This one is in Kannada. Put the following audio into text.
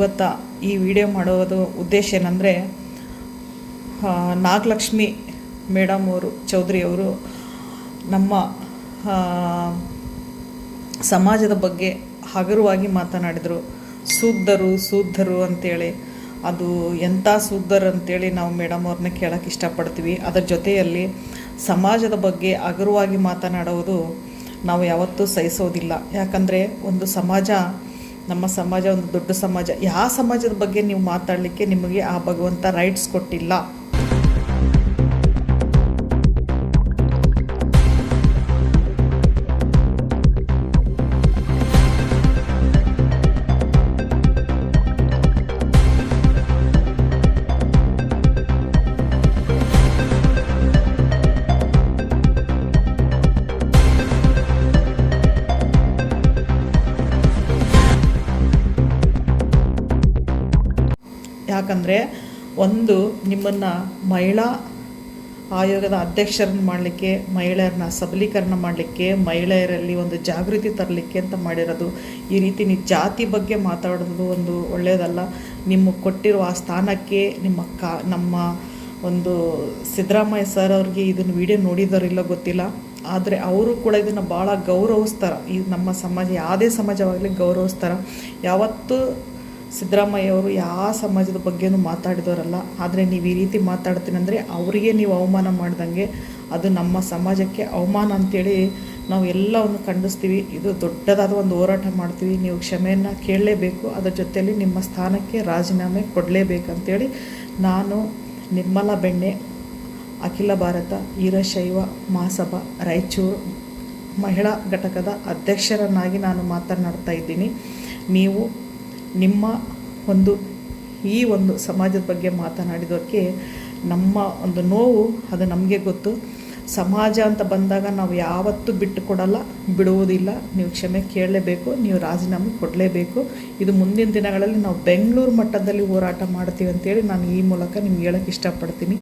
ಇವತ್ತು ಈ ವಿಡಿಯೋ ಮಾಡೋದು ಉದ್ದೇಶ ಏನಂದರೆ, ನಾಗಲಕ್ಷ್ಮಿ ಮೇಡಮ್ ಅವರು ಚೌಧರಿ ಅವರು ನಮ್ಮ ಸಮಾಜದ ಬಗ್ಗೆ ಹಗುರವಾಗಿ ಮಾತನಾಡಿದರು. ಶೂದ್ಧರು ಅಂತೇಳಿ, ಅದು ಎಂಥ ಶೂದ್ಧರು ಅಂತೇಳಿ ನಾವು ಮೇಡಮ್ ಅವ್ರನ್ನ ಕೇಳೋಕ್ಕೆ ಇಷ್ಟಪಡ್ತೀವಿ. ಅದರ ಜೊತೆಯಲ್ಲಿ ಸಮಾಜದ ಬಗ್ಗೆ ಹಗುರವಾಗಿ ಮಾತನಾಡುವುದು ನಾವು ಯಾವತ್ತೂ ಸಹಿಸೋದಿಲ್ಲ. ಯಾಕಂದರೆ ಒಂದು ಸಮಾಜ, ನಮ್ಮ ಸಮಾಜ ಒಂದು ದೊಡ್ಡ ಸಮಾಜ. ಯಾವ ಸಮಾಜದ ಬಗ್ಗೆ ನೀವು ಮಾತಾಡಲಿಕ್ಕೆ ನಿಮಗೆ ಆ ಭಗವಂತ ರೈಟ್ಸ್ ಕೊಟ್ಟಿಲ್ಲ. ಯಾಕಂದರೆ ಒಂದು, ನಿಮ್ಮನ್ನು ಮಹಿಳಾ ಆಯೋಗದ ಅಧ್ಯಕ್ಷರನ್ನು ಮಾಡಲಿಕ್ಕೆ, ಮಹಿಳೆಯರನ್ನ ಸಬಲೀಕರಣ ಮಾಡಲಿಕ್ಕೆ, ಮಹಿಳೆಯರಲ್ಲಿ ಒಂದು ಜಾಗೃತಿ ತರಲಿಕ್ಕೆ ಅಂತ ಮಾಡಿರೋದು. ಈ ರೀತಿ ನೀವು ಜಾತಿ ಬಗ್ಗೆ ಮಾತಾಡೋದು ಒಂದು ಒಳ್ಳೆಯದಲ್ಲ. ನಿಮಗೆ ಕೊಟ್ಟಿರುವ ಆ ಸ್ಥಾನಕ್ಕೆ ನಮ್ಮ ಒಂದು ಸಿದ್ದರಾಮಯ್ಯ ಸರ್ ಅವ್ರಿಗೆ ಇದನ್ನು ವಿಡಿಯೋ ನೋಡಿದವರಿಲ್ಲ ಗೊತ್ತಿಲ್ಲ, ಆದರೆ ಅವರು ಕೂಡ ಇದನ್ನು ಭಾಳ ಗೌರವಿಸ್ತಾರೆ. ಈ ನಮ್ಮ ಸಮಾಜ, ಯಾವುದೇ ಸಮಾಜವಾಗಲಿ ಗೌರವಿಸ್ತಾರೆ. ಯಾವತ್ತೂ ಸಿದ್ದರಾಮಯ್ಯ ಅವರು ಯಾವ ಸಮಾಜದ ಬಗ್ಗೆನೂ ಮಾತಾಡಿದವರಲ್ಲ. ಆದರೆ ನೀವು ಈ ರೀತಿ ಮಾತಾಡ್ತೀನಂದರೆ ಅವರಿಗೆ ನೀವು ಅವಮಾನ ಮಾಡ್ದಂಗೆ, ಅದು ನಮ್ಮ ಸಮಾಜಕ್ಕೆ ಅವಮಾನ ಅಂಥೇಳಿ ನಾವು ಎಲ್ಲವನ್ನು ಖಂಡಿಸ್ತೀವಿ. ಇದು ದೊಡ್ಡದಾದ ಒಂದು ಹೋರಾಟ ಮಾಡ್ತೀವಿ. ನೀವು ಕ್ಷಮೆಯನ್ನು ಕೇಳಲೇಬೇಕು. ಅದರ ಜೊತೆಯಲ್ಲಿ ನಿಮ್ಮ ಸ್ಥಾನಕ್ಕೆ ರಾಜೀನಾಮೆ ಕೊಡಲೇಬೇಕಂತೇಳಿ ನಾನು ನಿರ್ಮಲಾ ಬೆಣ್ಣೆ, ಅಖಿಲ ಭಾರತ ವೀರಶೈವ ಮಹಾಸಭಾ ರಾಯಚೂರು ಮಹಿಳಾ ಘಟಕದ ಅಧ್ಯಕ್ಷರನ್ನಾಗಿ ನಾನು ಮಾತನಾಡ್ತಾ ಇದ್ದೀನಿ. ನೀವು ನಿಮ್ಮ ಈ ಒಂದು ಸಮಾಜದ ಬಗ್ಗೆ ಮಾತನಾಡಿದೋಕ್ಕೆ ನಮ್ಮ ಒಂದು ನೋವು ಅದು ನಮಗೆ ಗೊತ್ತು. ಸಮಾಜ ಅಂತ ಬಂದಾಗ ನಾವು ಯಾವತ್ತೂ ಬಿಟ್ಟು ಕೊಡಲ್ಲ, ಬಿಡುವುದಿಲ್ಲ. ನೀವು ಕ್ಷಮೆ ಕೇಳಲೇಬೇಕು, ನೀವು ರಾಜೀನಾಮೆ ಕೊಡಲೇಬೇಕು. ಇದು ಮುಂದಿನ ದಿನಗಳಲ್ಲಿ ನಾವು ಬೆಂಗಳೂರು ಮಟ್ಟದಲ್ಲಿ ಹೋರಾಟ ಮಾಡ್ತೀವಿ ಅಂತೇಳಿ ನಾನು ಈ ಮೂಲಕ ನಿಮ್ಗೆ ಹೇಳೋಕ್ಕೆ ಇಷ್ಟಪಡ್ತೀನಿ.